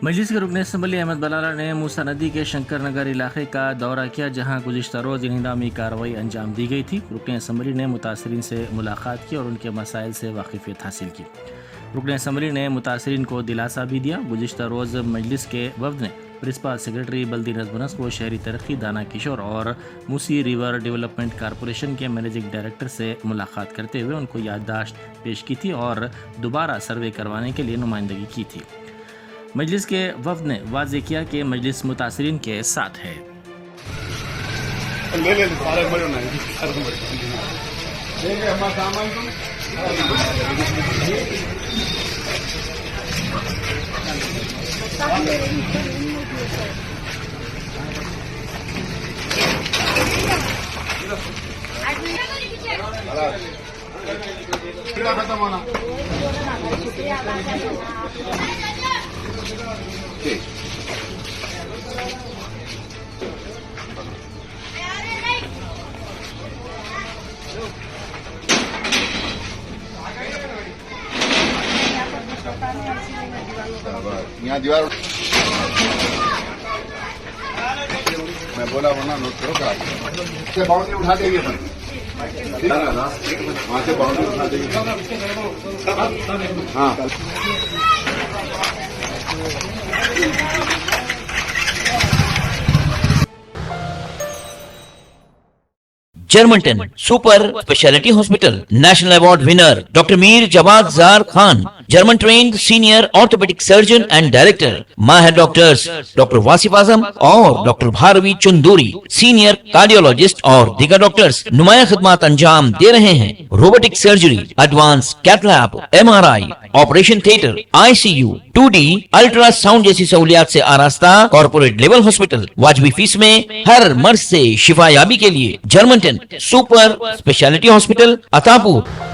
मजलिस के रुकन असम्बली अहमद बलाला ने मूसा नदी के शंकर नगर इलाके का दौरा किया, जहां गुज़िश्ता रोज़ इंहदामी कार्रवाई अंजाम दी गई थी। रुकन असम्बली ने मुतासरीन से मुलाकात की और उनके मसाइल से वाकिफियत हासिल की। रुकन असम्बली ने मुतासरीन को दिलासा भी दिया। गुज़िश्ता रोज़ मजलिस के वफ्द ने प्रिंसिपल सेक्रेटरी बल्दी नज़्म व शहरी तरक्की दाना किशोर और मूसी रिवर डेवलपमेंट कॉरपोरेशन के मैनेजिंग डायरेक्टर से मुलाकात करते हुए उनको याददाश्त पेश की थी और दोबारा सर्वे करवाने के लिए नुमाइंदगी की थी। मजलिस के वफ्द ने वाज़े किया कि मजलिस मुतासरीन के साथ है। यहाँ दीवार मैं बोला वरना नोट करो क्या बाउंड्री उठा देंगे अपन वहाँ से बाउंड्री उठा देंगे। हाँ Germanton super speciality hospital national award winner doctor Mir Jawad Jar Khan, German trained senior orthopaedic surgeon and director, माहिर डॉक्टर्स डॉक्टर वासिफ आजम और doctor Bharvi Chanduri, senior cardiologist और दीगर डॉक्टर्स नुमाया खिदमत अंजाम दे रहे हैं। Robotic surgery, advance cath lab, MRI, operation theatre, ICU, 2D ultrasound जैसी सहूलियात से आरास्ता कॉर्पोरेट लेवल हॉस्पिटल। वाजबी फीस में हर मर्ज से शिफायाबी के लिए Germanton super speciality hospital, Attapur.